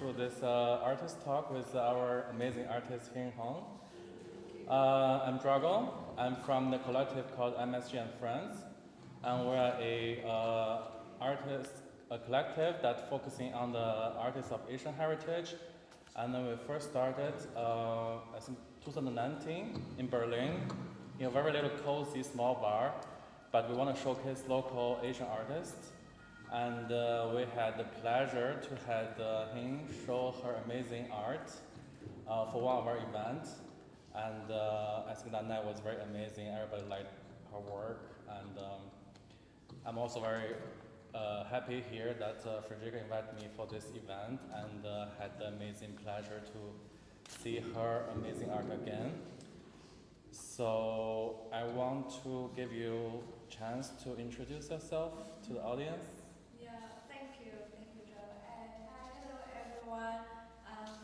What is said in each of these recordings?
to this artist talk with our amazing artist Hien Hoang. I'm Drago. I'm from the collective called MSG&Friends, and we're a collective that's focusing on the artists of Asian heritage. And then we first started, I think 2019 in Berlin, in a very little cozy small bar, but we want to showcase local Asian artists. And we had the pleasure to have Hien show her amazing art for one of our events. And I think that night was very amazing. Everybody liked her work. And I'm also very happy here that Frederica invited me for this event and had the amazing pleasure to see her amazing art again. So I want to give you a chance to introduce yourself to the audience. Thank you, Joe. And hello, everyone.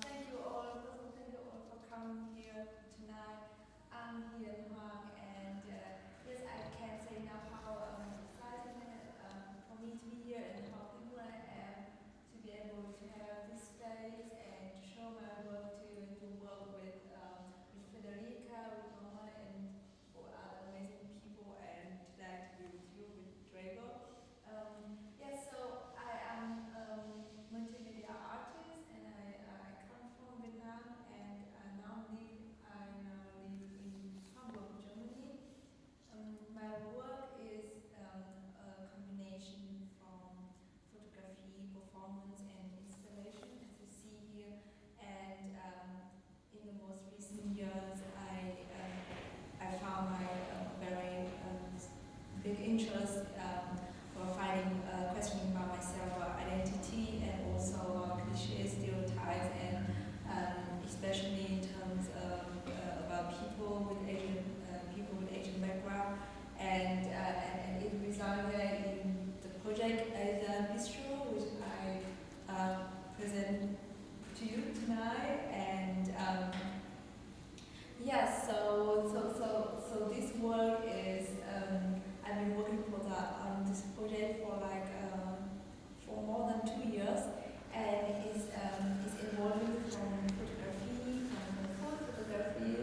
Thank you all for coming here tonight. I'm Hien Hoang, and yes, I can't say enough how exciting for me to be here and how thankful I am to be able to have this space and to show my work to work with Frederica, with Mama, and all other amazing people, and tonight to be with you, with Drago. Yes, so I am multimedia artist, and I come from Vietnam, and I now live in Hamburg, Germany. My work is a combination from photography, performance, and installation, as you see here. And in the most recent years, I found my very big interest for finding questioning about myself, about identity, and also about cliches, stereotypes, and especially in terms of about people with Asian background, and it resulted in the project as a Bistro, which I present to you tonight. And so this work is I've been working on this project for more than 2 years, and it's evolving from photography, from food photography,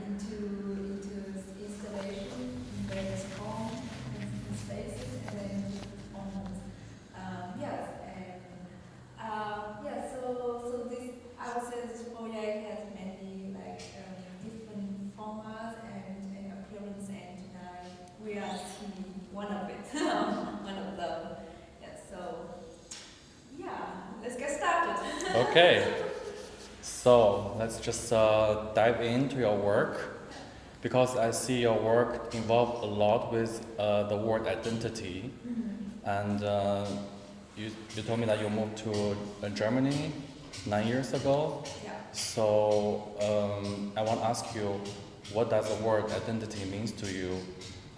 into installation in various forms and spaces, and then performance. So this, I would say this project has many different formats and appearance, and tonight we are seeing one of it, one of them. Let's get started. Okay, so let's just dive into your work, because I see your work involved a lot with the word identity. And you told me that you moved to Germany 9 years ago. Yeah. So I want to ask you, what does the word identity means to you,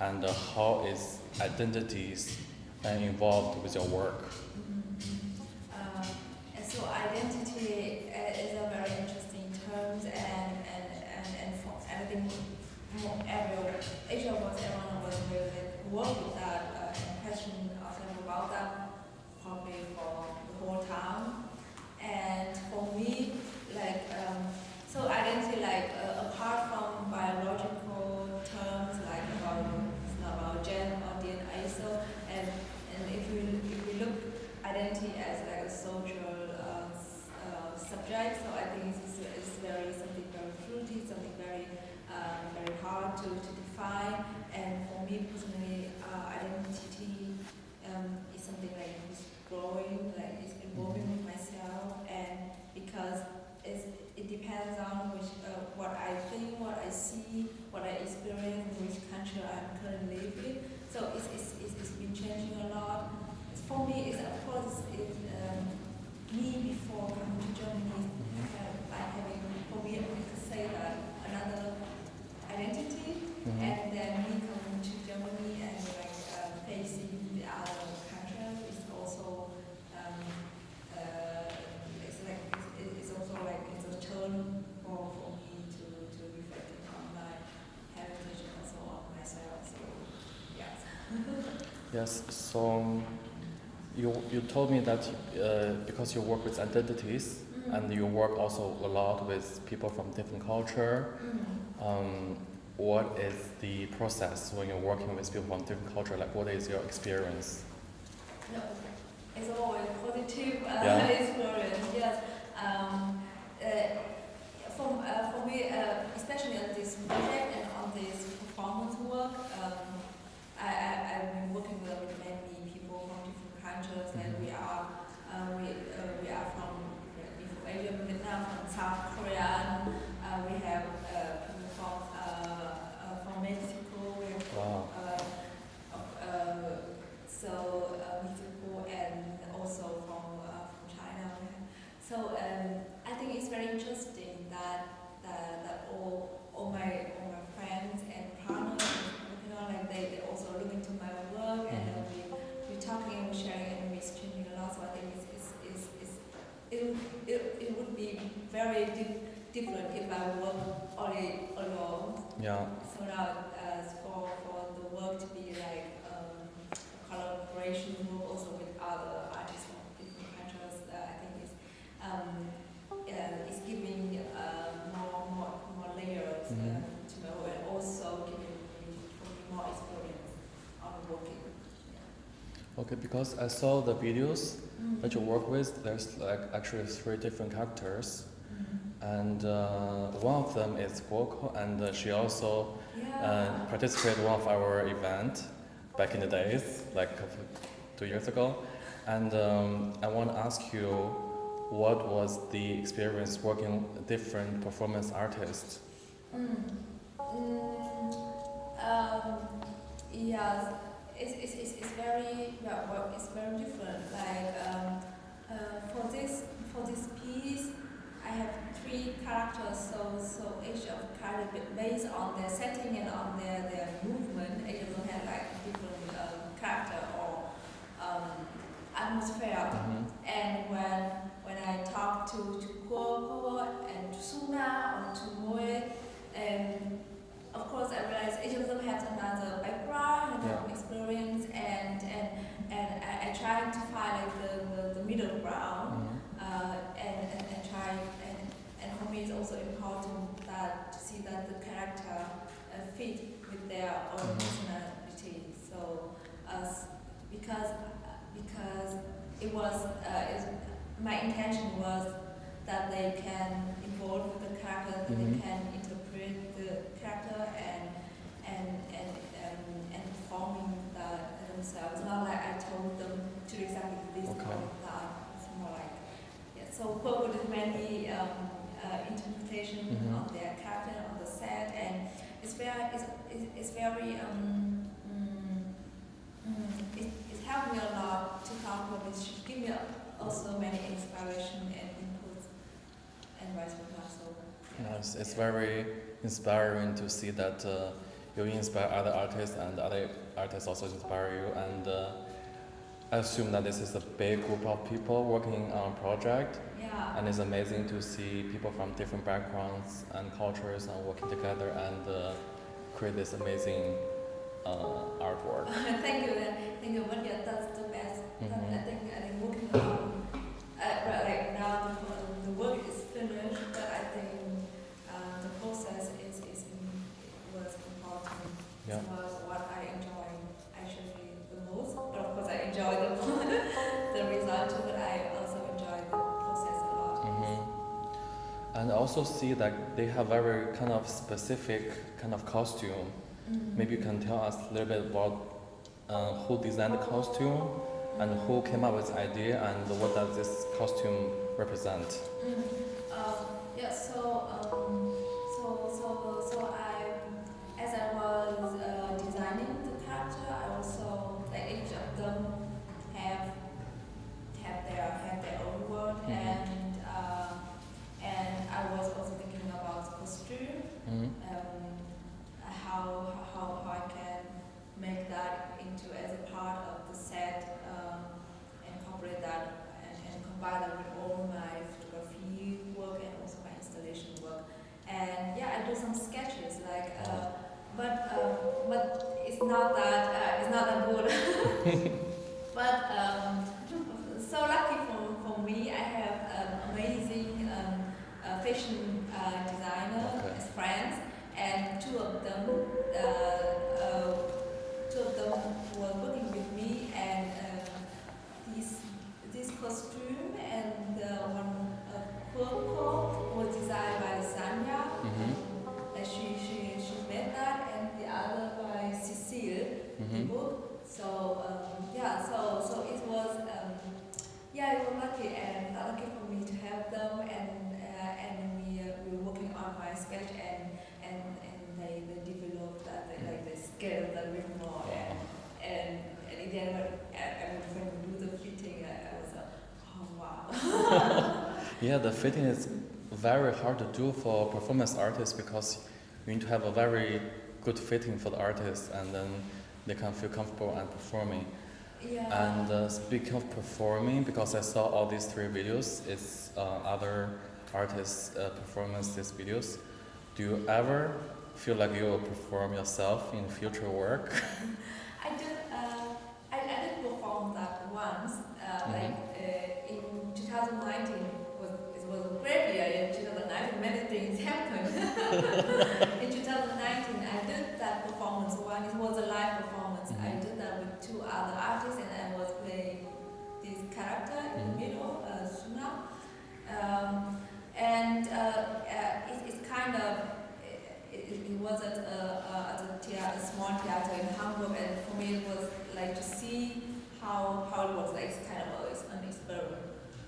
and how is identities involved with your work? So identity is a very interesting term, and I think each of us, everyone of us will work with that and question ourselves about that probably for the whole time. And for me, so identity, apart from biological terms, it's not about gender or DNA. So and if we look identity as a social subject, so I think it's something very fruity, something very hard to define. And for me personally, identity is something is growing, is evolving with myself, and because it depends on what I think, what I see, what I experience, in which country I'm currently living. So it's been changing a lot. For me, of course, me before coming to Germany, for me, we could say that another identity, and then me coming to Germany and facing the other countries is also it's a turn for me to reflect on my heritage and also on myself. So yes. Yes. So you told me that because you work with identities and you work also a lot with people from different culture, what is the process when you're working with people from different culture? Like, what is your experience? No, it's always positive Yeah. experience. Yes. For me, especially on this project and on this performance work, I've been working with many people from different cultures. Like we are from Asia, Vietnam, from South Korea. We have people from Mexico. We have Mexico and also from China. So I think it's very interesting that all my friends and partners, like they also look into my work, and we talking and we sharing and we exchanging a lot. So I think it would be very different if I work only alone. Yeah. So now for the work to be like a collaboration work also with other artists from different countries, I think it's giving more layers to know, and also giving me more experience on working. Yeah. Okay, because I saw the videos that you work with, there's like actually 3 different characters. And one of them is Guoko, and she also participated in one of our event back in the days, like 2 years ago. And I want to ask you, what was the experience working with different performance artists? Yes, it's very it's very different. Like for this piece, I have 3 characters, so each of character based on their setting and on their movement, each of them have like different character or atmosphere. And when I talk to Guo and to Suna or to Moe, of course I realize each of them has another background and experience, and I try to find like the middle ground, and try, and for me it's also important that to see that the character fit with their own personality. So because it was my intention was that they can involve with the character, that they can interpret the character and performing themselves. Not like I told them to do exactly this or that. It's more like So Guo did many interpretation of their character on the set, and it's very it helped me a lot to talk with it. She gave me also many inspiration and inputs and vice versa. So yes, it's very inspiring to see that you inspire other artists and other artists also inspire you. And I assume that this is a big group of people working on a project. yeah. And it's amazing to see people from different backgrounds and cultures and working together and create this amazing artwork. Thank you. But yeah, that's the best. I think working on like now the work is finished, but I think the process was important. Yeah. It was what I enjoy actually the most. But of course I enjoy the result too, but I also enjoy the process a lot. And also see that they have very kind of specific kind of costume. Maybe you can tell us a little bit about who designed the costume and who came up with the idea and what does this costume represent? Yeah, so as I was designing the character, I also like each of them have their own world, and I was also thinking about the costume, how I can make that into as a part of the set, incorporate that and combine that with all my photography work and also my installation work. And yeah, I do some sketches like, but it's not that good. But fashion designer as friends, and two of them were working with me, and this costume and one purple was designed by Sanya. She made that, and the other by Cecile, the book. So so it was it was lucky for me to have them, and we were working on my sketch, and they developed that they scaled a bit more, and in the end when we do the fitting, I was oh wow. Yeah, the fitting is very hard to do for performance artists because you need to have a very good fitting for the artist, and then they can feel comfortable and performing. Yeah. And speaking of performing, because I saw all these 3 videos, it's other artists' performances videos. Do you ever feel like you will perform yourself in future work? I did perform that once, in 2019. It was a great year. In 2019, many things happened. In 2019, I did that performance one. It was a live performance. I did that with 2 other artists, and I was playing this character in the middle, Suna. It's kind of it was at a small theater in Hamburg, and for me it was like to see how it was like. It's kind of an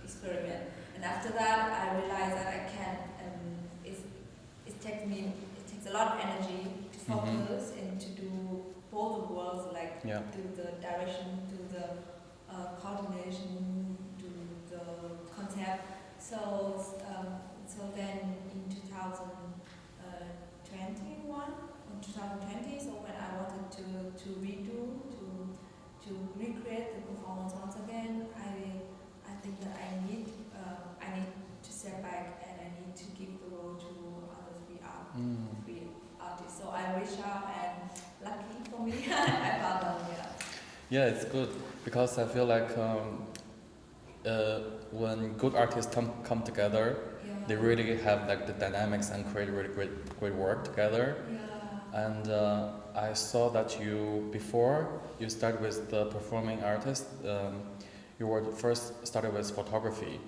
experiment. And after that, I realized that I can. It takes a lot of energy to focus and to do both the worlds, like do the direction, do the coordination, do the concept. So then in 2021 or 2020, so when I wanted to recreate the performance once again, I think that I need to step back, and I need to give the role to other 3 artists. So I reached out, and lucky for me, I found them. Yeah, it's good because I feel like when good artists come together, they really have like the dynamics and create really great work together. Yeah. And I saw that before you started with the performing artist, you were first started with photography,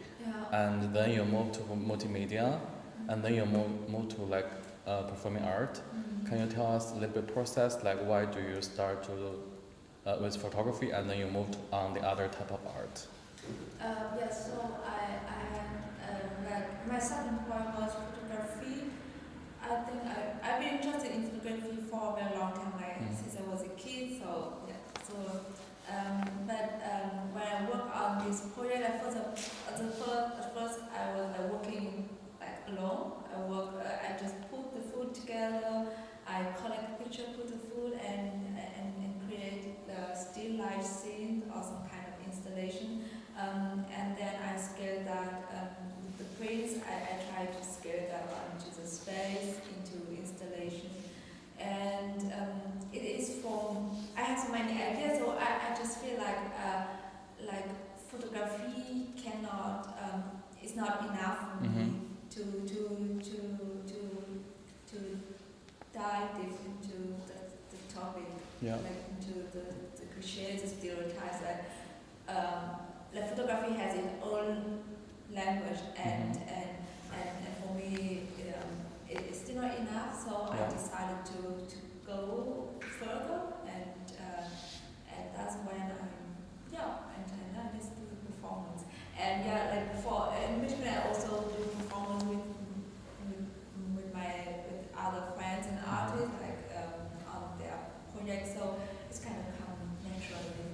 and then you moved to multimedia, and then you moved to like performing art. Can you tell us a little bit process, like why do you start with photography and then you moved on the other type of art? So like my second point was photography. I think I've been interested in photography for a very long time, since I was a kid. So when I work on this project, at first I was working like alone. I just put the food together. I collect the picture, put the food, and create the still life scene or some kind of installation. And then I scale that with the prints. I try to scale that onto the space, into installation. And it is I have so many ideas, so I just feel like photography it's not enough for me to dive deep into the topic, like into the cliches, the stereotypes that photography has its own language, and for me it's still not enough. So I decided to go further, and that's when and I just do the performance. And like before, in between I also do performance with other friends and artists, like on their projects. So it's kind of come naturally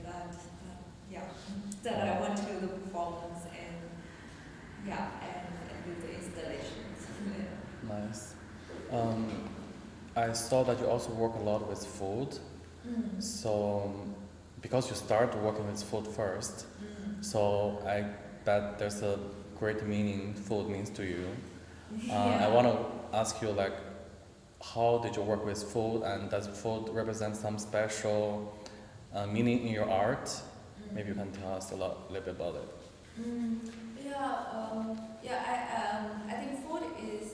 that I want to do the performance and do the installations. Nice. I saw that you also work a lot with food. So because you start working with food first, so I bet there's a great meaning food means to you. I want to ask you, like, how did you work with food, and does food represent some special meaning in your art? Maybe you can tell us a little bit about it. I think food is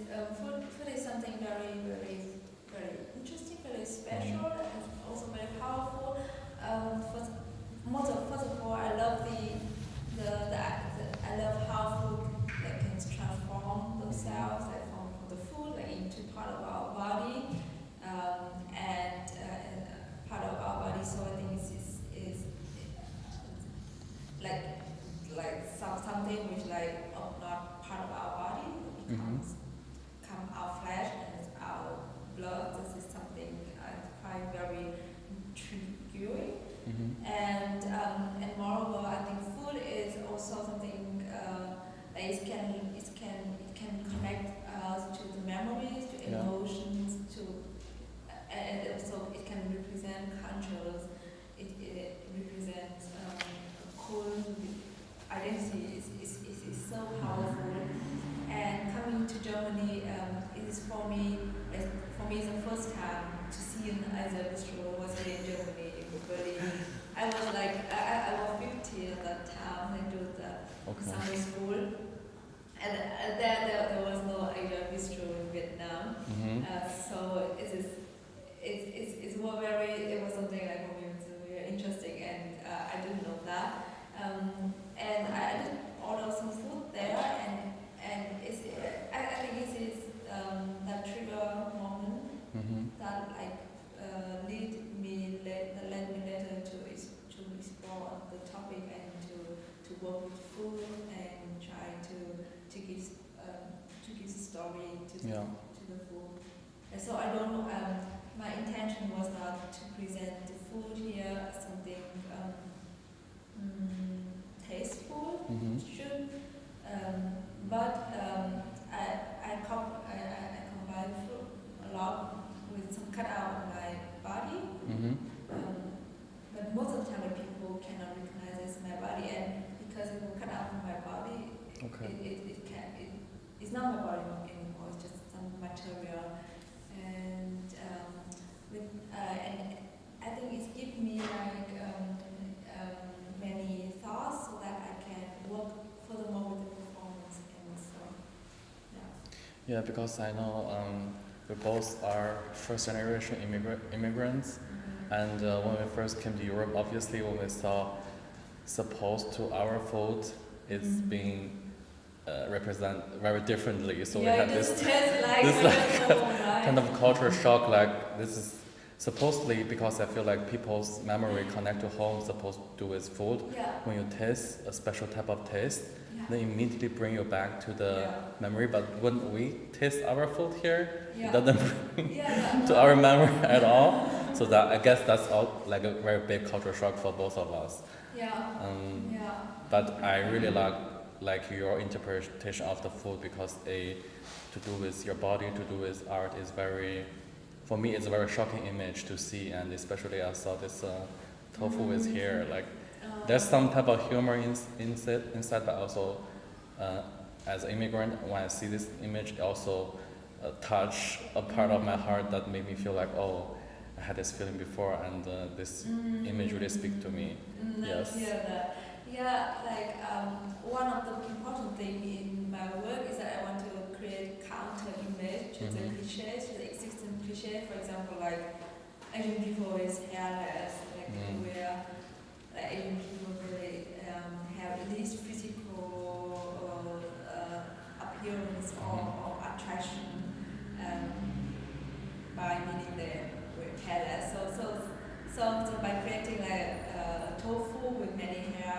is for me is the first time to see as a bistro was in Germany, in Berlin. I was like, I was 15 at that time. I do the summer school, and there was no Asian bistro in Vietnam. So it was something like for me it was very interesting, and I didn't know that. And I did order some food there, and I think it's that trigger moment that like led me later to explore the topic and to work with food and try to give story to the food. And so I don't know. My intention was not to present the food here as something tasteful, but I combine food a lot with some cutout of my body. But most of the time, people cannot recognize it's my body, and because it will cut out from my body, it's not my body anymore. It's just some material, and and I think it's given me like many thoughts so that I can work furthermore with the performance, and so yeah, because I know we both are first generation immigrants, and when we first came to Europe, obviously when we saw supposed to our food is being represent very differently, so we had this kind of culture shock, like this is supposedly, because I feel like people's memory connect to home supposed to do with food. When you taste a special type of taste, they immediately bring you back to the memory, but when we taste our food here, it doesn't bring to our memory at all. So that, I guess that's all like a very big cultural shock for both of us. But I really like your interpretation of the food, because to do with your body, to do with art is very, for me it's a very shocking image to see, and especially I saw this tofu with hair, like there's some type of humor inside, but also as an immigrant, when I see this image, it also touch a part of my heart that made me feel like, oh, I had this feeling before, and this image really speaks to me. Yes. Like one of the important things in my work is that I want to create counter image to the cliches, to the existing cliché. For example, like Asian people is hairless, like where like Asian people really have at least physical appearance or attraction by meaning they were hairless. So by creating like tofu with many hair,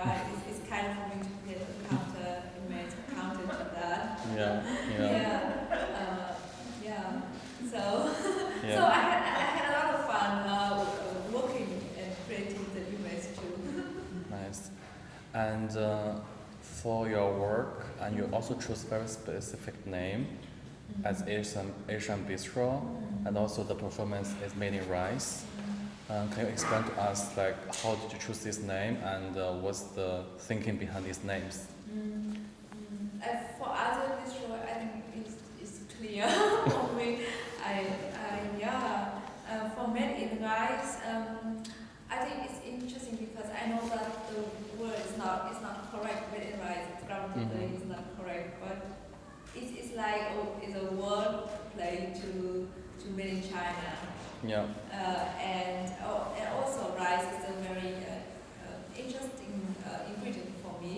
it's kind of for me to create a counter image, counter to that. So I had a lot of fun working and creating the image too. Nice. And for your work, and you also choose very specific name as Asian Bistro, and also the performance is made in rice. Can you explain to us, like, how did you choose this name, and what's the thinking behind these names? For other bistro, I think it's clear for me. For made in rice, I think it's interesting because I know that the word is not correct. Made in rice, grammatically is not correct, but it's like it's a word play to made in China. And also rice is a very interesting ingredient for me.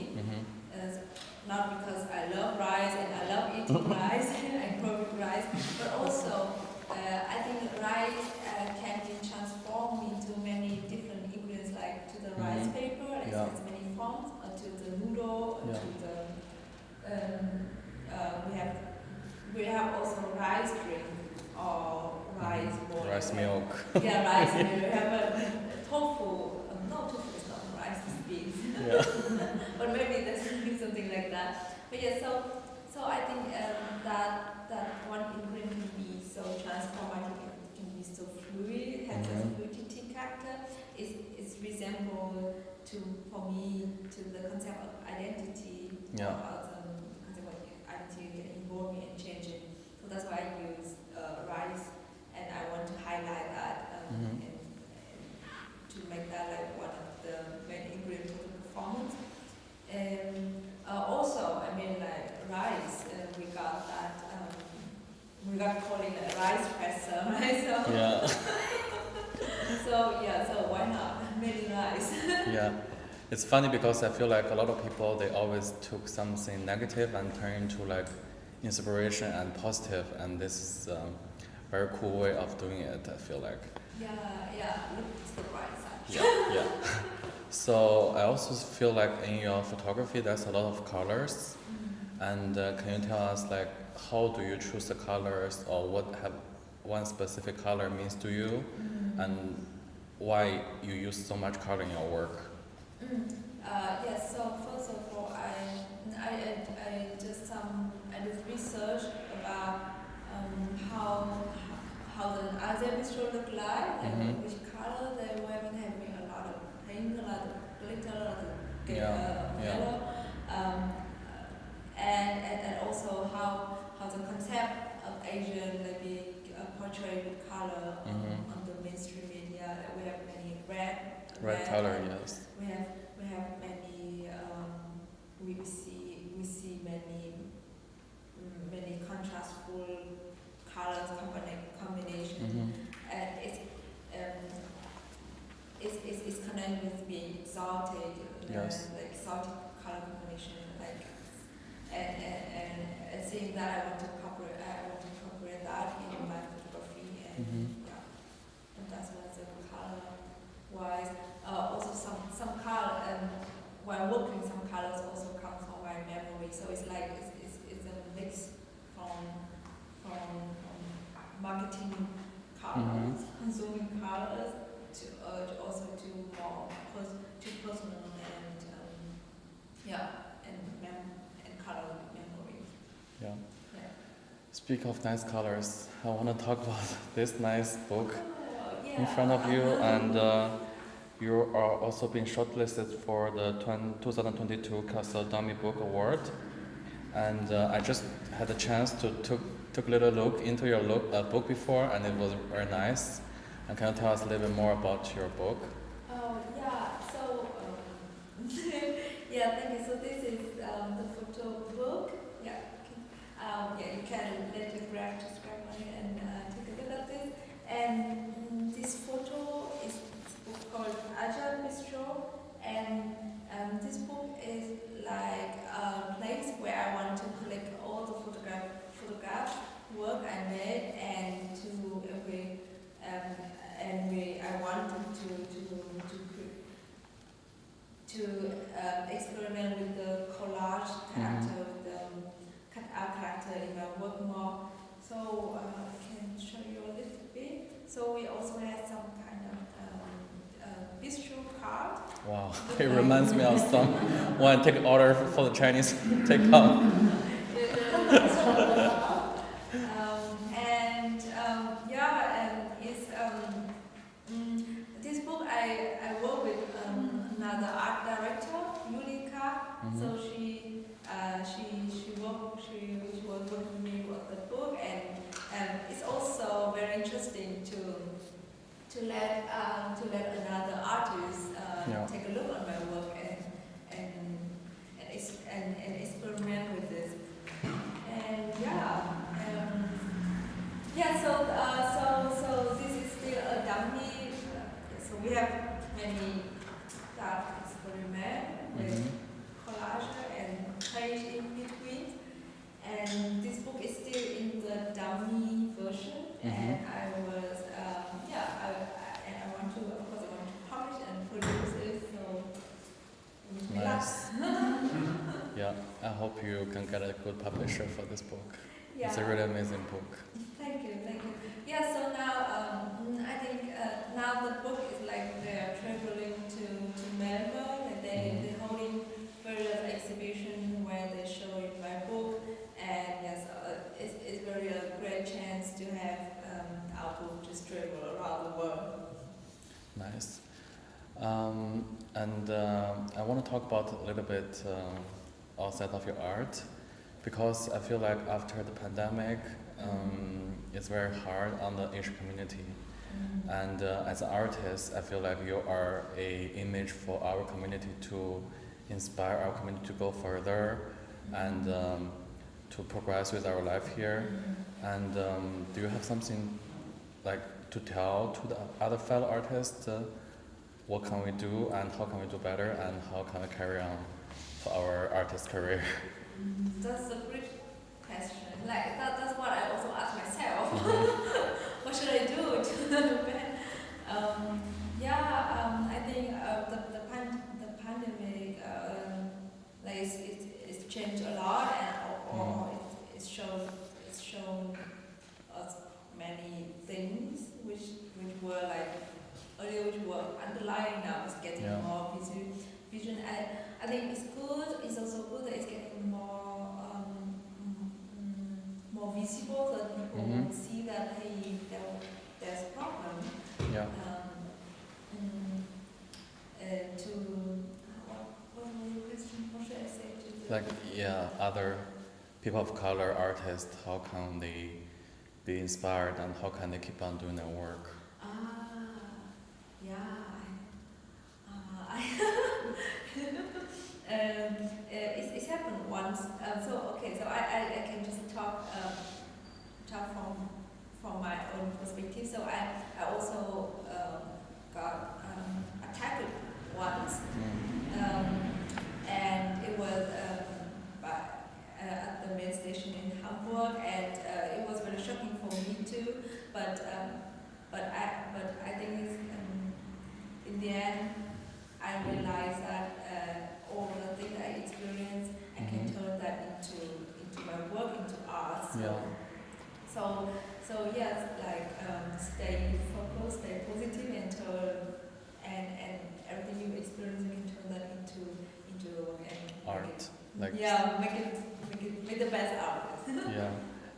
Not because I love rice and I love eating rice and growing rice, but also I think rice can be transformed into many different ingredients, like to the rice paper, it has many forms, to the noodle, to the we have also rice drink or rice water. Rice milk. Rice milk. We have a tofu. No, tofu is not rice, it's beans. But maybe there's something like that. But so I think that one ingredient can be so transformative, it can be so fluid, it has a fluidity character. It's resemble for me to the concept of identity. About the concept of identity and evolving and changing. So that's why I use rice, and I want to highlight that and to make that like one of the main ingredients for the performance. And also, I mean, like rice, we got that. We got calling it rice presser, right? So Yeah. so why not? Made rice. Yeah. It's funny because I feel like a lot of people, they always took something negative and turn into like inspiration and positive, and this is a very cool way of doing it, I feel like. Yeah, look to the right side. Yeah. So I also feel like in your photography there's a lot of colors, and can you tell us like how do you choose the colors, or what have one specific color means to you, and why you use so much color in your work? Yes. So first of all, I just I did research about how the other Bistro look like, and which color they were having a lot of pink, a lot of glitter, a lot of yellow, and also how the concept of Asian maybe portrayed with color on the mainstream media. We have many red color, yes. We have many. We see many contrastful colors combination, and it's connected with being exalted, Yes. like exalted color combination, like and seeing that I want to incorporate that in my photography, and and that's why the color wise. Also some color, while working, some colors also come from my memory. So it's like it's a mix from marketing colors, consuming colors, to also to more to personal and color memories. Yeah. Speak of nice colors, I want to talk about this nice book in front of you, and you are also being shortlisted for the 2022 Castle Dummy Book Award. And I just had a chance to took a little look into your book before, and it was very nice. And can you tell us a little bit more about your book? Oh yeah, so yeah, thank you. So this is the photo book. Yeah, you can let your grab on it and take a look at this. And this photo is a book called Bistro, and this book is like a place where I want to collect all the photograph work I made, and I wanted to experiment with the collage character, with the cut-out character in my work more. So I can show you a little bit. So we also had some kind of bistro card. Wow, it reminds me of some when I take order for the Chinese takeout. This book I work with another art director, Yulika. So she was working with me with the book, and it's also very interesting to let another artist take a look at my work and experiment with this. And so this is still a dummy. So we have many experiment with collage and page in between. And this book is still in the dummy version, and I want to, of course, I want to publish and produce it. So nice. Yeah, I hope you can get a good publisher for this book. Yeah. It's a really amazing book. Thank you. Yeah, so now I think now the book is like they're traveling to Melbourne, and they're holding various exhibitions where they show my book, and yes, it's very a great chance to have our book just travel around the world. Nice. And I want to talk about a little bit outside of your art, because I feel like after the pandemic, it's very hard on the Asian community. And as an artist, I feel like you are a image for our community to inspire our community to go further and to progress with our life here. And do you have something like to tell to the other fellow artists? What can we do and how can we do better and how can we carry on for our artist career? That's a great question. Like that's what I also ask myself. What should I do to I think the pandemic like it's changed a lot and it's shown us many things which were like earlier which were underlying, now it's getting more vision. I think it's good. It's also good that it's getting more visible, so that people see that there's a problem. Yeah. What was the question? What should I say to like other people of color artists, how can they be inspired and how can they keep on doing their work? It's happened once. So I can just talk from my own perspective. So I also got attacked once, and it was at the main station in Hamburg, and it was very shocking for me too. But I think it's, in the end, I realized that all the things I experienced, I can turn that into my work, into art. So yes, like stay focused, stay positive, and everything you experience, you can turn that into work and art. Make the best art. Yeah.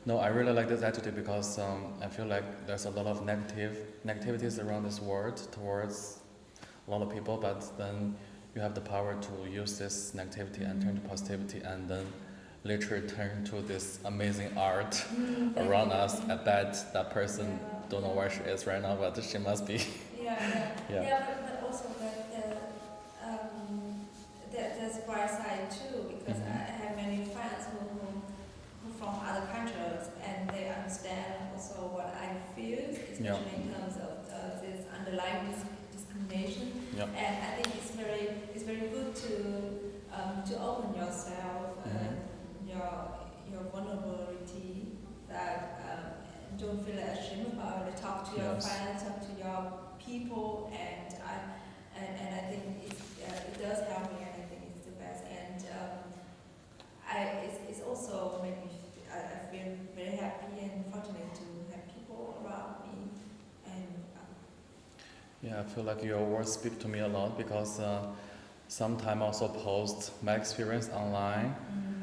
No, I really like this attitude because I feel like there's a lot of negativities around this world towards a lot of people, but then you have the power to use this negativity and turn to positivity and then literally turn to this amazing art around us. I bet that person don't know where she is right now, but she must be. But also there's a bright side too, because I have many friends who from other countries, and they understand also what I feel, especially in terms of this underlying discrimination. And I think it's very good to open yourself, your vulnerability, that don't feel ashamed about it. Talk to your friends, talk to your people, and I think it does help me, and I think it's the best. And it's also made me I feel very happy and fortunate to have people around me. And I feel like your words speak to me a lot because sometimes I also post my experience online,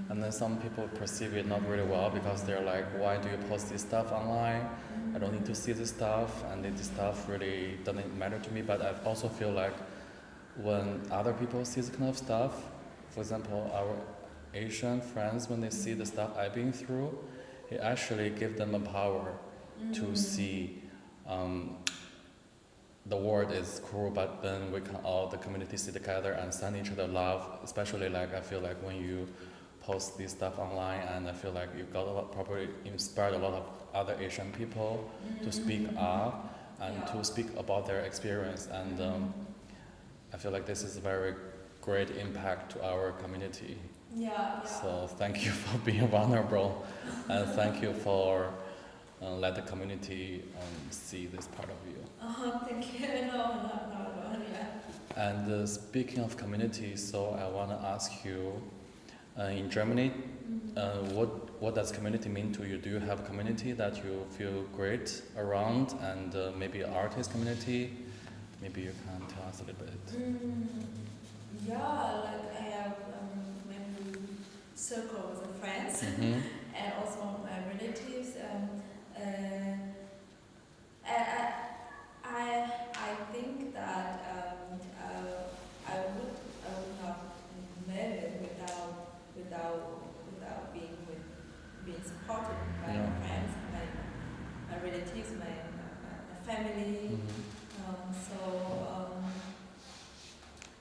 and then some people perceive it not really well because they're like, why do you post this stuff online? I don't need to see this stuff, and this stuff really doesn't matter to me. But I also feel like when other people see this kind of stuff, for example, our Asian friends, when they see the stuff I've been through, it actually gives them a power to see the world is cruel, but then we can all, the community, sit together and send each other love. Especially like I feel like when you post this stuff online, and I feel like you got probably inspired a lot of other Asian people to speak up and to speak about their experience. And I feel like this is a very great impact to our community. So thank you for being vulnerable, and thank you for let the community see this part of you. Thank you. No. And speaking of community, so I want to ask you, in Germany, what does community mean to you? Do you have a community that you feel great around, and maybe an artist community? Maybe you can tell us a little bit. Like I have many circles of friends, and also my relatives. I think that I would not live it without being with family.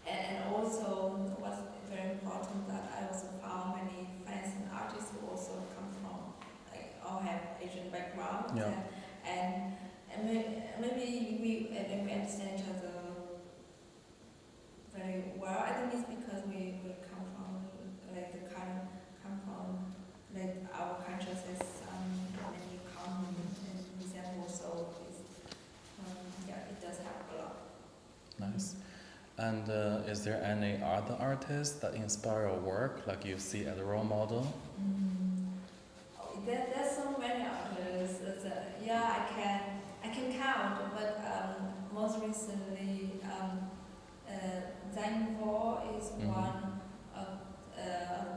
And also was very important that I also found many friends and artists who also come from, like, all have Asian backgrounds. Yeah. And maybe we understand each other very well. I think it's because we come from, like, like, our cultures has many common and resemble, so it's, it does help a lot. Nice. And is there any other artists that inspire your work, like you see as a role model? There's so many artists. I can count, but most recently, Zhang Vo is one of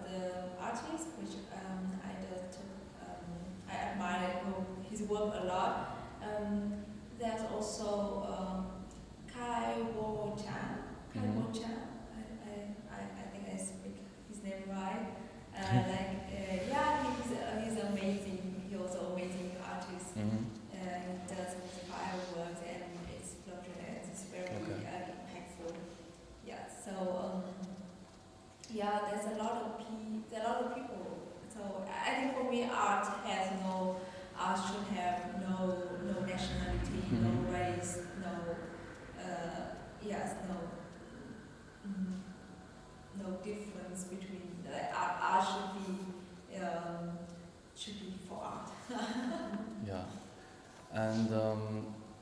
the artists which I admire his work a lot. There's also Kai Wo Chan. I think I speak his name right. He's amazing. He's also amazing artist. He does fireworks and explosion, and it's very impactful. Yeah. So there's a lot of people. So I think for me, art should have no nationality, no race, no difference between. Art should be for art. Yeah, and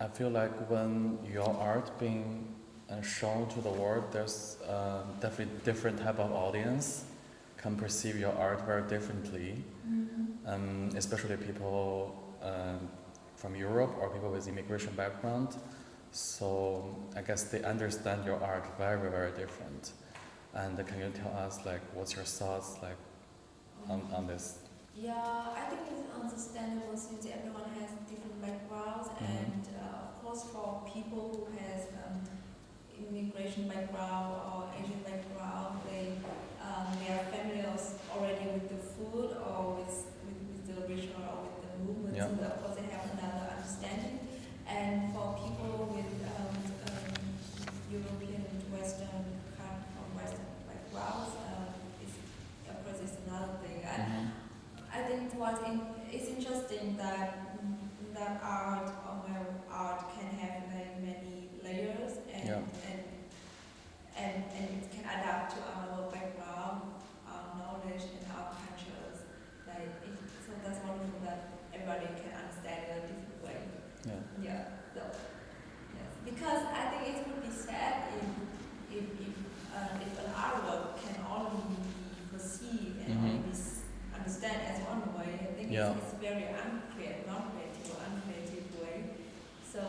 I feel like when your art being shown to the world, there's definitely different type of audience can perceive your art very differently, especially people from Europe or people with immigration background. So I guess they understand your art very, very different. And can you tell us, like, what's your thoughts, like, on this? Yeah, I think it's understandable since everyone has different backgrounds, and of course for people who has immigration background or Asian background, they are familiar already with the food or with the ritual or with the movements, and of course they have another understanding. And for people with European and Western backgrounds, of course it's another thing. I think it's interesting that art can have very many layers and it can adapt to our background, our knowledge and our cultures. So that's wonderful that everybody can understand in a different way. Because I think it would be sad if an artwork can only be perceived and only be understand as one way. I think it's very uncreative way. So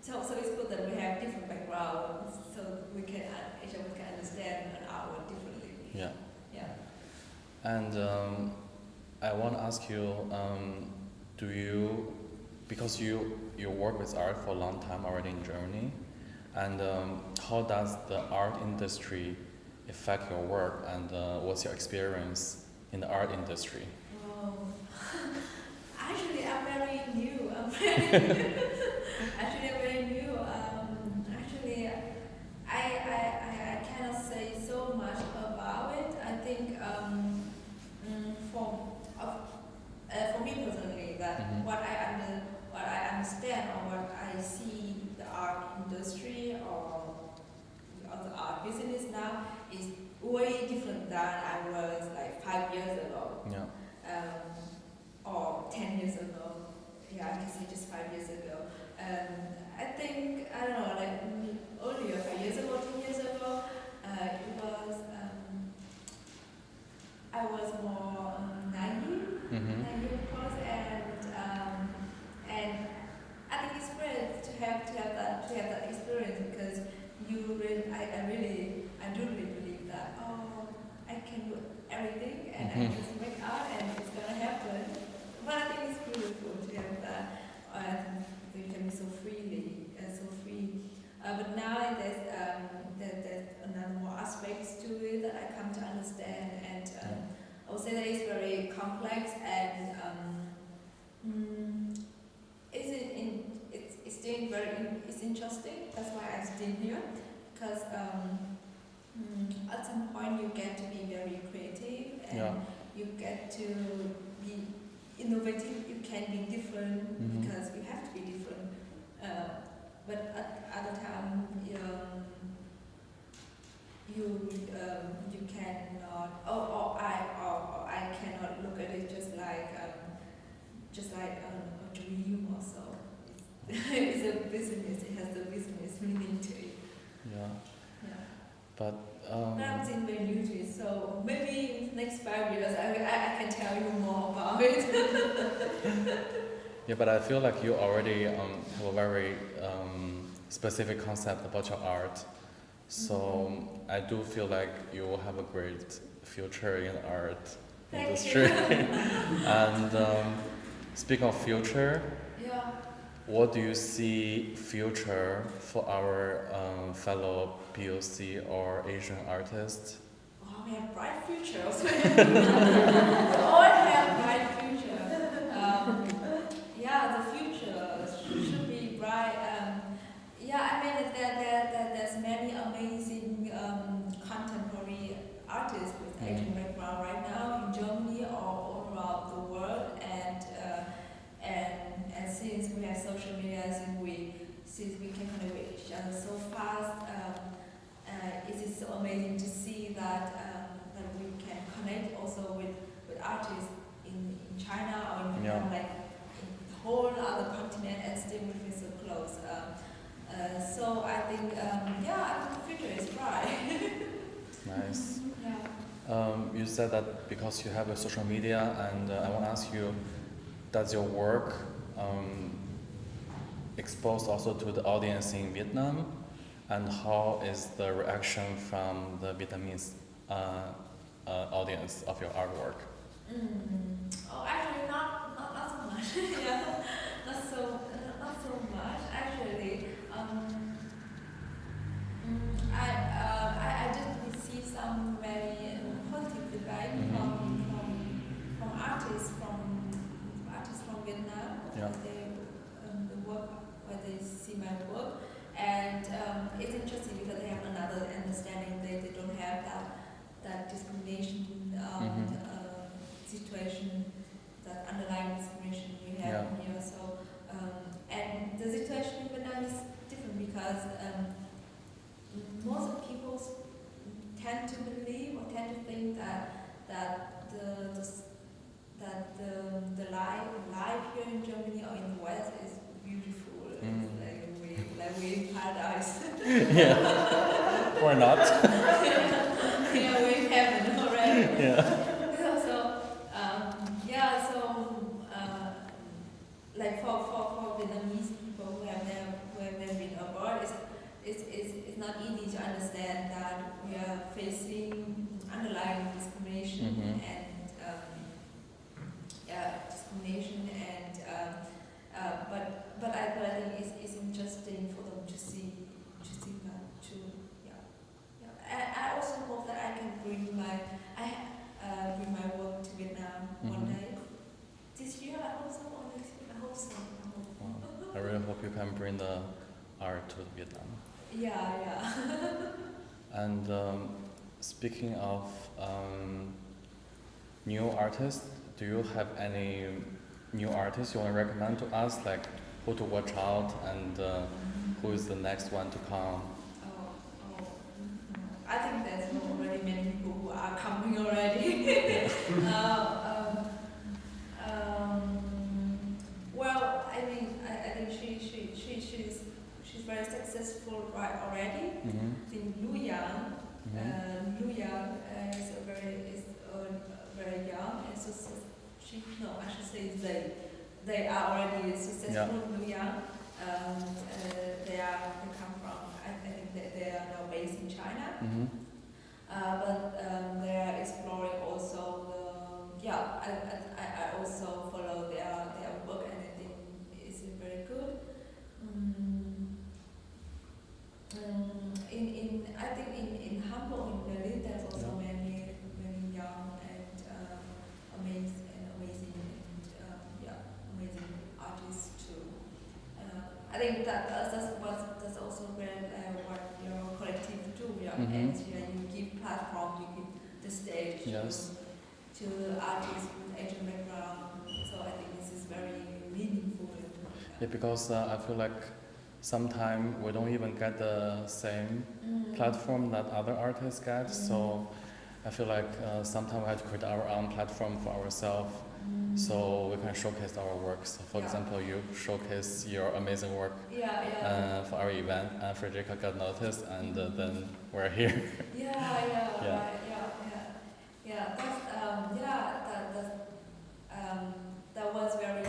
so it's good that we have different backgrounds, so we can each of us can understand an artwork differently. Yeah. And I want to ask you, because you work with art for a long time already in Germany, and how does the art industry affect your work, and what's your experience in the art industry? Actually, I'm very new. I cannot say so much about it. I think for me personally, that what I understand or what I see the art industry or the art business now is way different than I was like 5 years ago. Or 10 years ago. Yeah, I can say just 5 years ago. I think, I don't know, like earlier, 5 years ago, 10 years ago, it was, I was more naive, of course, and I think it's great to have that experience, because I do really believe that, I can do everything and I just make art and it's gonna happen. But I think it's beautiful to have that, you can be so free. But now there's another more aspects to it that I come to understand, and I would say that it's very complex, and it's interesting. That's why I'm still here, because at some point you get to be very creative and you get to be innovative. You can be different because you have to be different. But at other time, you cannot. I cannot look at it just like a dream or so. It's a business. It has a business meaning to it. Yeah. But I'm still very new to it, so maybe in the next 5 years I can tell you more about it. Yeah, but I feel like you already have a very specific concept about your art. So I do feel like you will have a great future in art industry. And speaking of future, what do you see future for our fellow POC or Asian artists? Oh, we have bright futures. We all have bright future. The future should be bright. I mean there's many amazing contemporary artists with Asian background right now in Germany or all around the world, and since we have social media, since we can connect with each other so fast, it is so amazing to see that we can connect also with artists in China or in Japan, like in the whole other continent, and still we feel so close. So I think the future is bright. Nice. You said that because you have a social media, and I want to ask you, does your work exposed also to the audience in Vietnam, and how is the reaction from the Vietnamese audience of your artwork? Actually, not so much. Not so much. Actually, I just received some very positive feedback from artists from Vietnam. The work where they see my work, and it's interesting because they have another understanding. They don't have that discrimination situation, that underlying discrimination we have here. So and the situation in Vietnam is different because most of people tend to believe or tend to think that the life here in Germany or in the West is beautiful. It's like we're in paradise. Or not. We're in heaven already. Like for Vietnamese people who have never been abroad, it's not easy to understand that we are facing underlying discrimination and but I think it's interesting for them to see that I also hope that I can bring my work to Vietnam one day. This year I hope so, or next year I hope so. I really hope you can bring the art to Vietnam. And speaking of new artists, do you have any new artists you want to recommend to us, like who to watch out and who is the next one to come? I think there's already many people who are coming already. Well, I think she's very successful already. I think Lu Yang is very young, and so I should say they are already successful. Lu Yang, they come from, I think they are now based in China, but they are exploring also I also follow their work, and I think it's very good. I think in Hamburg, in Berlin, there's also many young and amazing artists too. I think that's and you give platform, you give the stage to artists with Asian background. So I think this is very meaningful. Yeah, because I feel like sometimes we don't even get the same platform that other artists get. So I feel like sometimes we have to create our own platform for ourselves, so we can showcase our works. So for example, you showcase your amazing work for our event, and Frederica got noticed, and then we're here. That was very.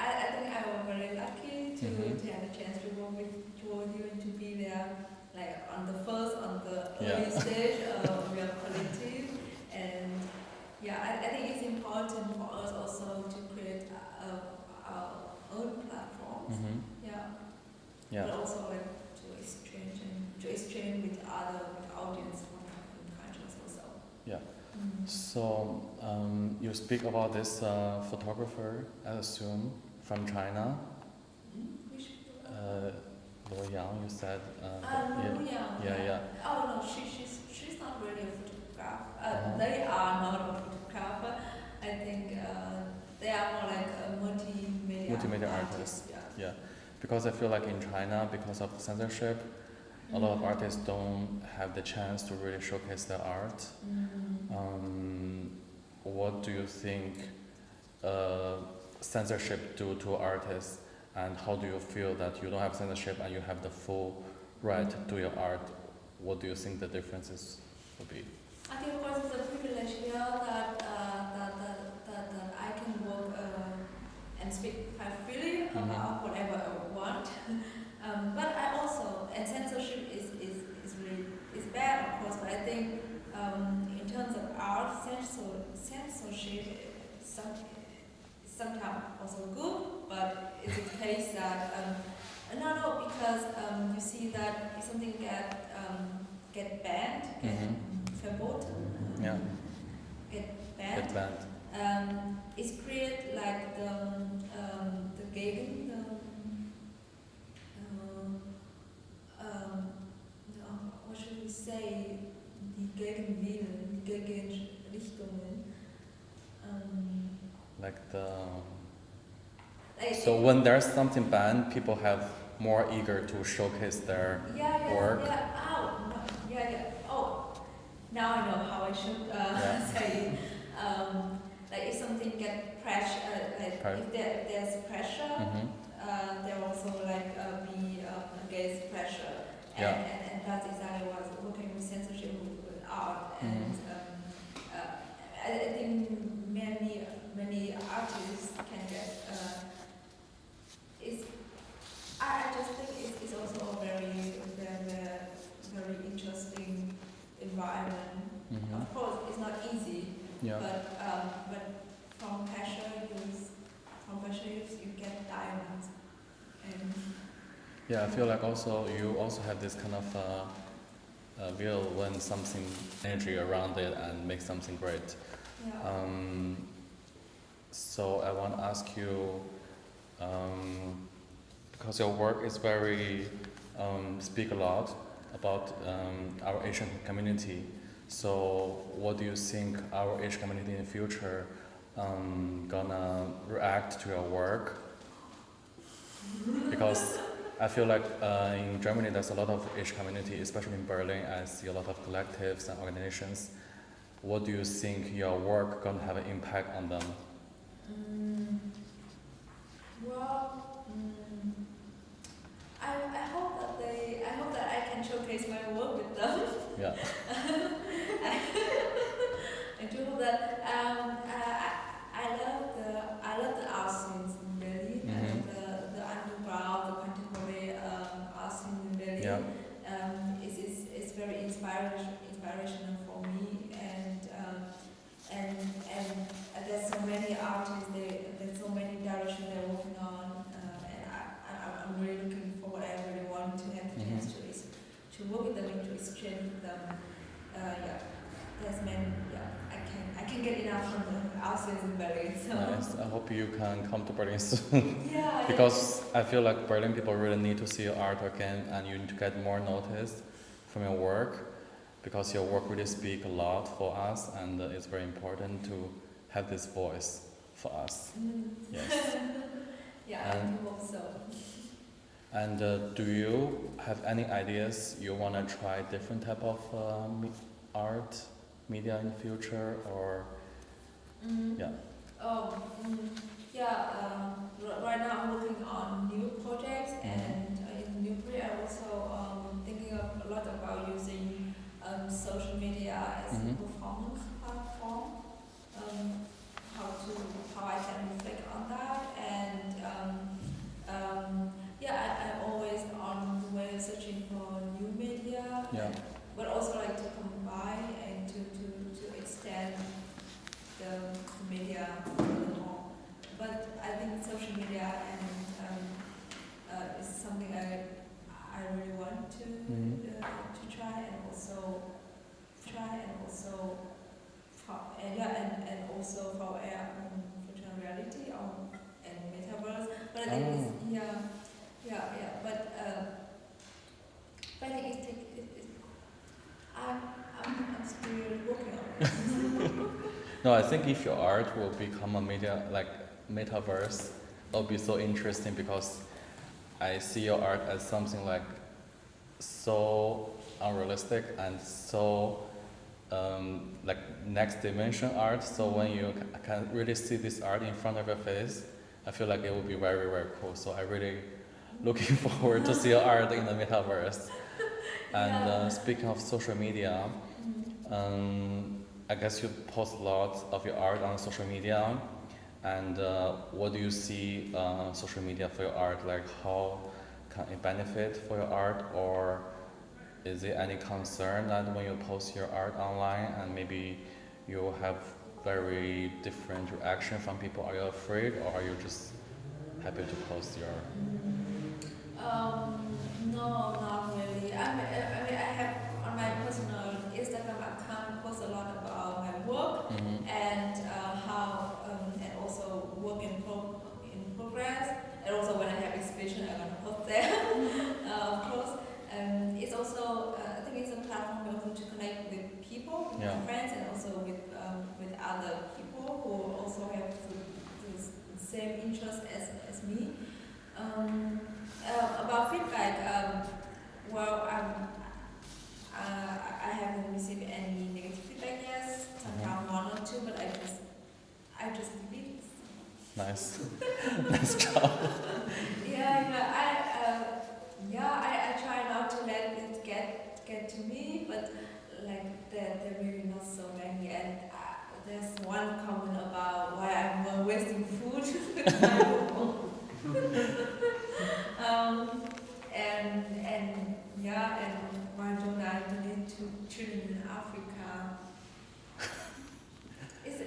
I think I was very lucky to have a chance to work with you and to be there, like on the early stage of your collective. And I think it's important for us also to create our own platforms. But also like to exchange with other audience from different countries also. So you speak about this photographer, I assume, from China. Lu Yang, you said. Lu Yang. Oh no, she's not really a photographer. They are not a photographer. I think they are more like a multimedia artists. Because I feel like in China, because of censorship, a lot of artists don't have the chance to really showcase their art. What do you think censorship do to artists, and how do you feel that you don't have censorship and you have the full right to do your art? What do you think the differences will be? I think of course it's a privilege here that I can work and speak quite freely about whatever I want. But I also, and censorship is bad of course, but I think in terms of art, censorship is sometimes also good, but it's a case that no, because you see that if something get banned, verboten, get banned, it's create like the gegen what should we say, die Gegenwillen, die Gegenrichtungen. So when there's something banned, people have more eager to showcase their work. Oh, now I know how I should say it. Like if something get pressure, like if there's pressure, there also like be against pressure, and that's exactly what I was working with censorship with art, and I think many artists can get. I just think it's also a very interesting environment. Of course, it's not easy, but from pressure you get diamonds. And I feel like you also have this kind of feel when something energy around it and make something great. So I want to ask you, because your work is very speak a lot about our Asian community. So what do you think our Asian community in the future gonna react to your work? Because I feel like in Germany there's a lot of Asian community, especially in Berlin. I see a lot of collectives and organizations. What do you think your work gonna have an impact on them? I hope that I can showcase my work with them. I do hope that I love the art scenes in Delhi, the underground, the contemporary art scene in Delhi. It's very inspirational for me, and there's so many artists, there's so many directions they're working on, and I'm really looking forward. I really want to have the chance to work with them and to exchange with them. There's many. I can get enough from the outsiders in Berlin. So. Nice. I hope you can come to Berlin soon. Because I feel like Berlin people really need to see your art again, and you need to get more noticed. from your work, because your work really speaks a lot for us, and it's very important to have this voice for us. Yes. Yeah, I do hope so. And do you have any ideas you want to try different type of art, media in the future, or yeah? Right now I'm working on new projects, and in the new project I'm also thinking a lot about using social media as a performance platform. How I can reflect on that, and I'm always on the way searching for new media, but also like to combine and to extend the media a little more. But I think social media is something I really want to try, and also for virtual reality and metaverse. But I think but I think I'm still working on it. No, I think if your art will become a media, like metaverse, it'll be so interesting, because I see your art as something like so unrealistic and so like next dimension art. So when you can really see this art in front of your face, I feel like it will be very, very cool. So I really looking forward to see your art in the metaverse. And speaking of social media, I guess you post a lot of your art on social media. And what do you see social media for your art? Like, how can it benefit for your art, or is there any concern that when you post your art online and maybe you have very different reaction from people? Are you afraid, or are you just happy to post your? No, not really. I mean, I have on my personal Instagram account post a lot about my work and how and also work in progress, and also when I have exhibition I'm gonna post there. Of course, it's also I think it's a platform also to connect with people, with friends, and also with other people who also have the same interest as me. About feedback, I haven't received any negative feedback yet. Sometimes one or two, but I just delete it. Nice, nice job. I try not to let it get to me, but like there really not so many. And there's one comment about why I'm wasting food with my home. And why don't I donate to children in Africa? It's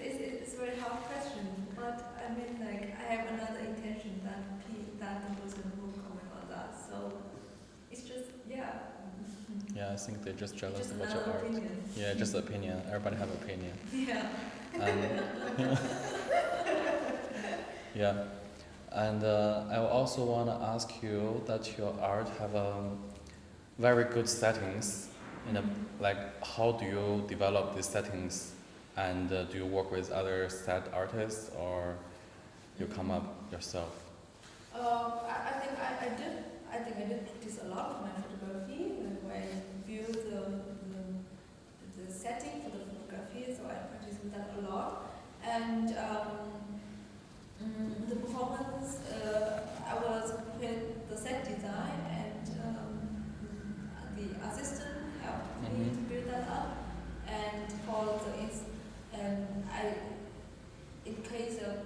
a very hard question, but I mean, like, I have another intention than the person who comment on that. So it's just Yeah, I think they're just jealous just about your art. opinion. Yeah, just opinion. Everybody have opinion. Yeah. Yeah. And I also want to ask you that your art have very good settings. Like, how do you develop these settings? And do you work with other set artists, or you come up yourself? I think I did practice a lot of my photography when I build the setting for the photography. So I practice with that a lot. And the performance, I was with the set design, and the assistant helped me to build that up. And in case of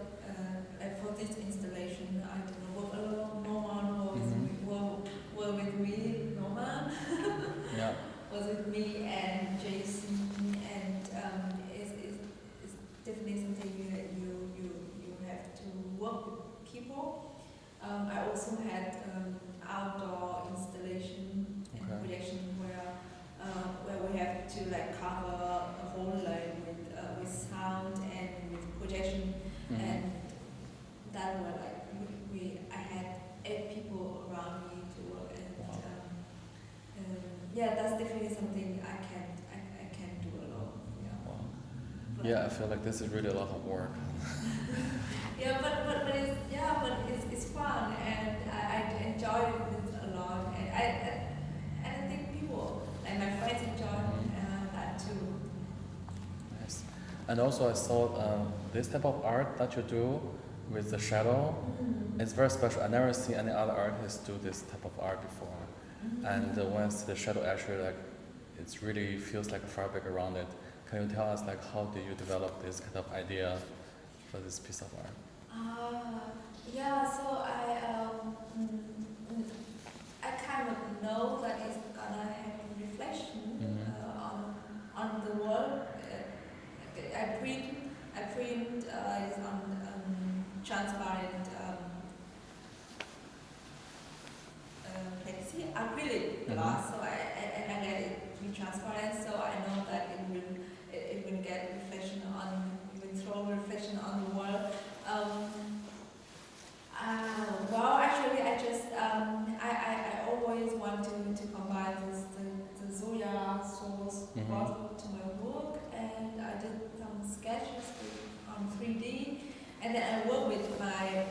for this installation, I didn't work alone. No one was with me. No one was with me and Jason, and it's definitely something you have to work with people. I also had outdoor installation and projection where we have to like cover a whole line with sound and with projection, and that were like I had 8 people around me to work, and that's definitely Yeah, I feel like this is really a lot of work. Yeah, but it's fun, and I enjoy this a lot, and I think people and my friends enjoy that too. Nice. And also I saw this type of art that you do with the shadow. It's very special. I never see any other artists do this type of art before. And once the shadow actually it really feels like a fabric around it. Can you tell us how do you develop this kind of idea for this piece of art? Yeah, so I kind of know that it's gonna have a reflection on the world. I print it's on transparent plexi acrylic glass, so I let it be transparent, so I know that it will get reflection on, it will throw reflection on the world. Well, actually, I just I always want to combine the soya sauce brought to my work, and I did some sketches on 3D, and then I work with my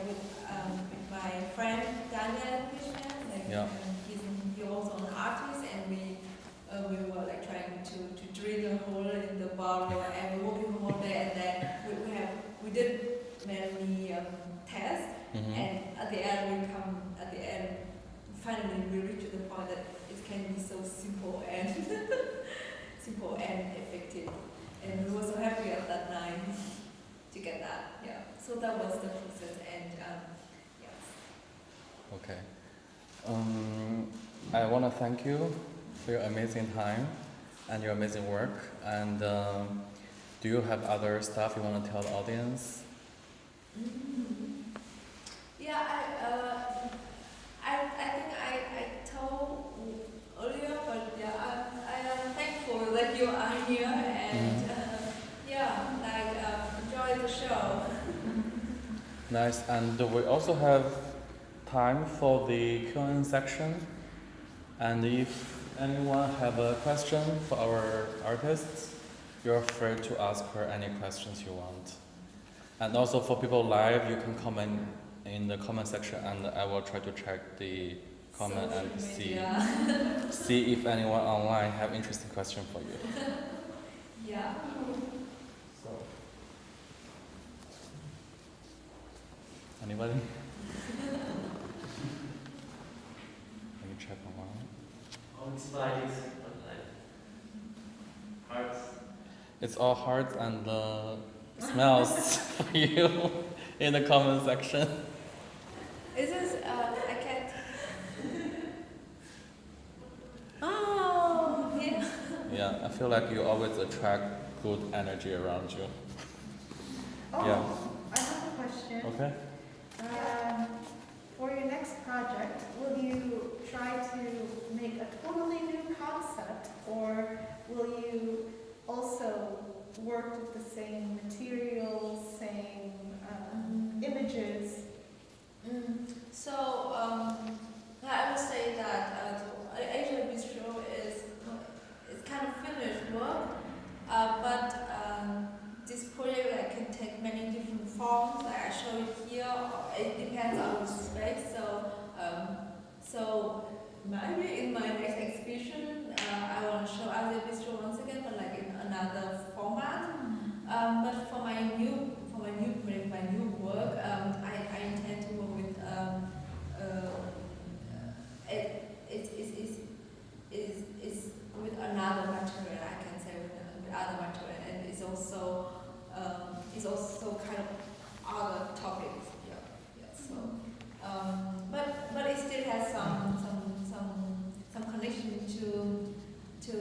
friend Drago Xian. He's also an artist, and we were trying to drill a hole in the bottle, and we working all day, and then we did many tests, and at the end finally we reached the point that it can be so simple and simple and effective, and we were so happy at that night to get that. Yeah, so that was the process, and yes. Okay. I want to thank you for your amazing time and your amazing work. And do you have other stuff you want to tell the audience? Yeah, I think I told earlier, but yeah, I am thankful that you are here, and enjoy the show. Nice. And we also have time for the Q&A section. And if anyone have a question for our artists, you're free to ask her any questions you want. And also for people live, you can comment in the comment section, and I will try to check the comment and see if anyone online have interesting question for you. Yeah. So, anybody? Let me check online. All these slides, hearts. It's all hearts and smells for you in the comment section. Is this, I can't. Oh, yeah. Yeah, I feel like you always attract good energy around you. Oh, Yeah. I have a question. Okay. For your next project, will you try to make a totally new concept, or will you also work with the same materials, same images? So, I would say that Asia Bistro is kind of finished work, but this project can take many different forms. I show it here. It depends on the space. So maybe in my next exhibition, I want to show Asia Bistro once again, but in another format. But for my new project, my new work, I intend to work with it's with another material. I can say with other material, and it's also kind of other topics. Yeah. So, but it still has some connection to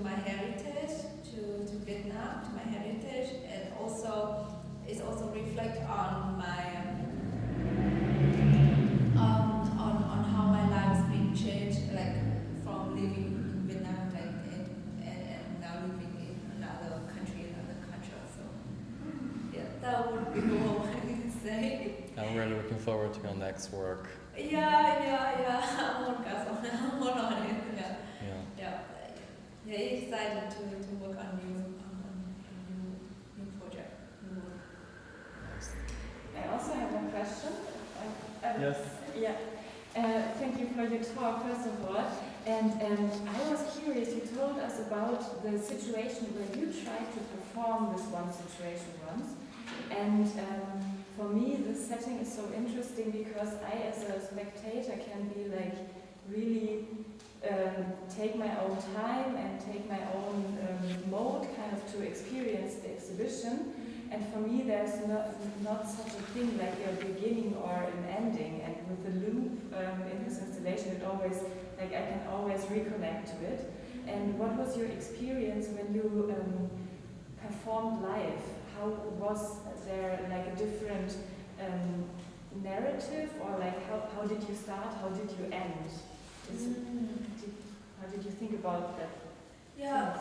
my heritage, to Vietnam, to my heritage, and also it also reflect on my on how my life has been changed, from living in Vietnam, and now living in another country, another culture. So yeah, that would be all I can say. I'm really looking forward to your next work. Yeah. I'm working on it. Yeah. Yeah. Yeah, excited to work on new Yes. Yeah. Thank you for your talk, first of all. And I was curious, you told us about the situation where you tried to perform this one situation once. And for me, this setting is so interesting because I, as a spectator, can be like really take my own time and take my own mode kind of to experience the exhibition. And for me, there's not such a thing like a beginning or an ending. And with the loop in this installation, it always, like I can always reconnect to it. And what was your experience when you performed live? How was there like a different narrative, or like how did you start? How did you end? How did you think about that? Yeah,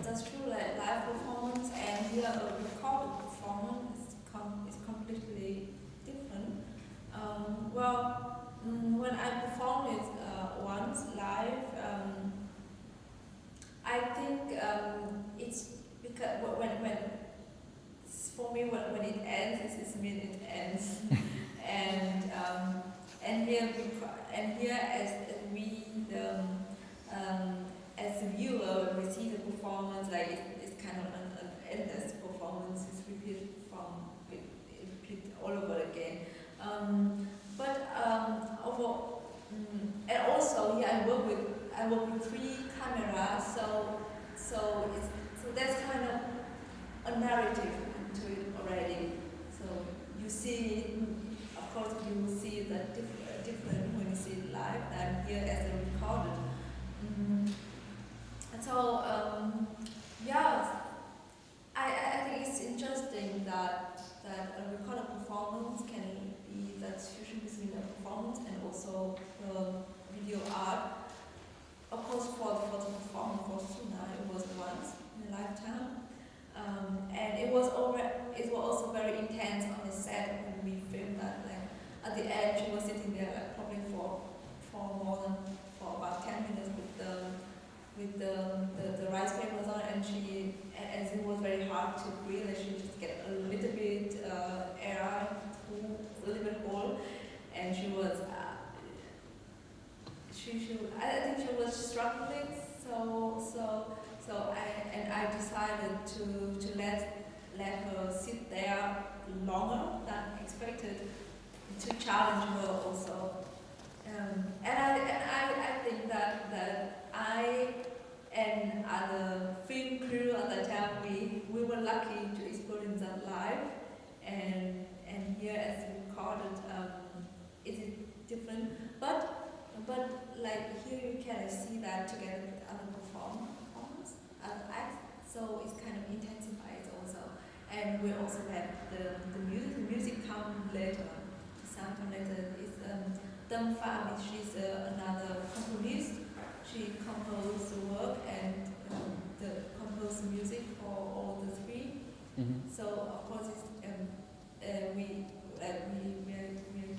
that's true. Like live performance and here a recorded performance is completely different. When I performed it once live, I think it's because when for me when it ends, it means it ends, and here as we as a viewer, when we see the performance, like it's kind of an endless performance. It's repeat all over again. And also here I work with 3 cameras, so there's kind of a narrative into it already. So you see it, of course you will see that different when you see it live than here as a recorded. I think it's interesting that a recorded performance can be that fusion between the performance and also the video art. Of course, for the performance for Suna, it was once in a lifetime, and it was also very intense on the set when we filmed that. Like at the end, she was sitting there like probably for about 10 minutes with the rice papers on, and as it was very hard to breathe, and she just get a little bit air through a little bit hole, and she was I think she was struggling. So I decided to let her sit there longer than expected to challenge her also. I think that I and other film crew at the time we were lucky to experience that live, and here as recorded it is different, but like here you can see that together with other performers, other acts, so it's kind of intensified also. And we also have the music come later. The sound come later is Tâm Phạm. She's another componist. She composed the work and composed the music for all the 3. Mm-hmm. So of course it's, we are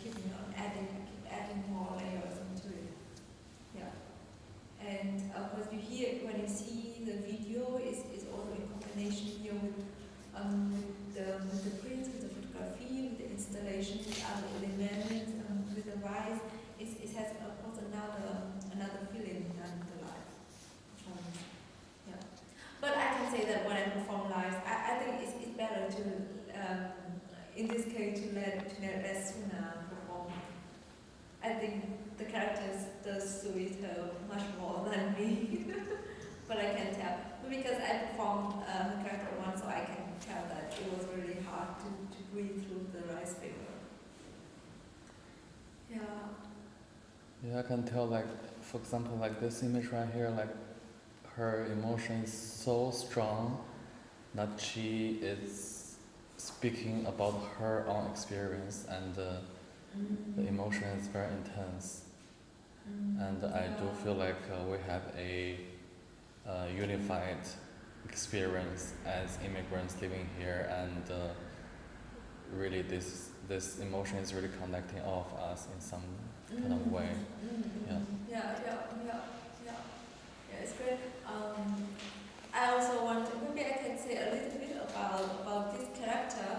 keeping on adding more layers into it. Yeah. And of course you hear when you see the video is also in combination here with the prints, with the photography, with the installation, with other elements, with the rise. It has of course another feeling than the live performance. Yeah. But I can say that when I perform live, I think it's better to in this case to let Suna perform. I think the characters does suit her much more than me. But I can tell. But because I performed her character once, so I can tell that it was really hard to breathe through the rice paper. Yeah. Yeah, I can tell, like, for example, like this image right here, like her emotion is so strong that she is speaking about her own experience, and the emotion is very intense. And I do feel like we have a unified experience as immigrants living here, and really this emotion is really connecting all of us in some kind of way. Yeah, it's great. I also want to, maybe I can say a little bit about this character.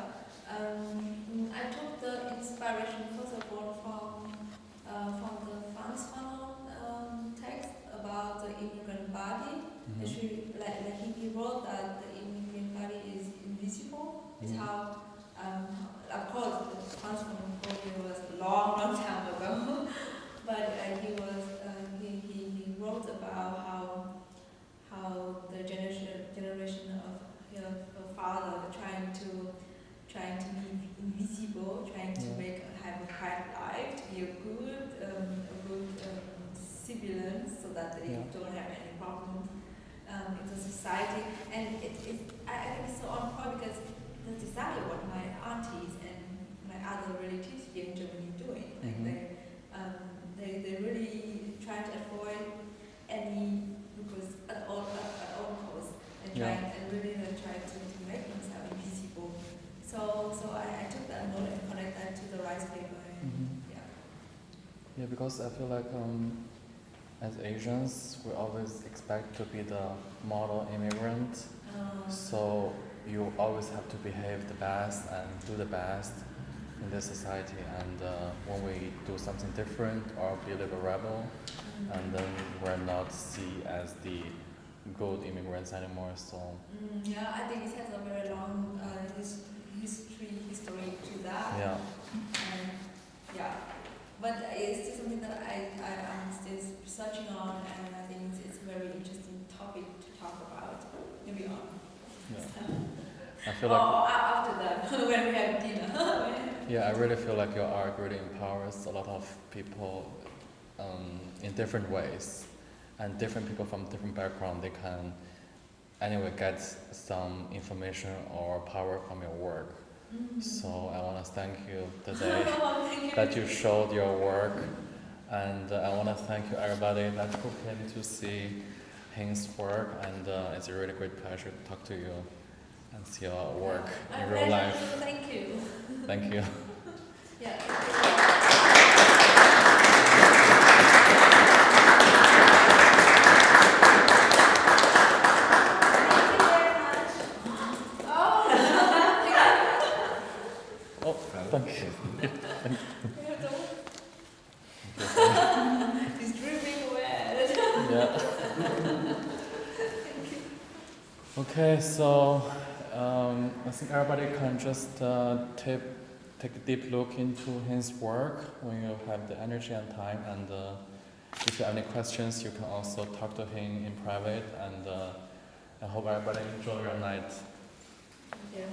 I took the It's how, of course, the transformation was a long time ago, but he wrote about how the generation of her father trying to be invisible, trying to have a kind life, to be a good civilian, so that they don't have any problems in the society. And I think it's so on point because that's exactly what my aunties and my other relatives here in Germany are doing. Like they really try to avoid any because at all costs and really try to make themselves invisible. So I took that note and connect that to the rice paper. Yeah, because I feel like as Asians, we always expect to be the model immigrant. So you always have to behave the best and do the best in this society. And when we do something different or be a little rebel, and then we're not seen as the good immigrants anymore. So I think it has a very long history to that. But it's still something that I'm still researching on, and I think it's a very interesting topic to talk about. Maybe on. I feel like after that, when we have dinner. I really feel like your art really empowers a lot of people in different ways, and different people from different backgrounds. They can anyway get some information or power from your work. So I want to thank you today that you showed your work, and I want to thank you everybody that who came to see Hien's work, and it's a really great pleasure to talk to you and see your work in real life. Thank you. Thank you. Thank you. He's dripping wet. Okay, so I think everybody can just take a deep look into his work when you have the energy and time. And if you have any questions, you can also talk to him in private. And I hope everybody enjoy your night. Yeah.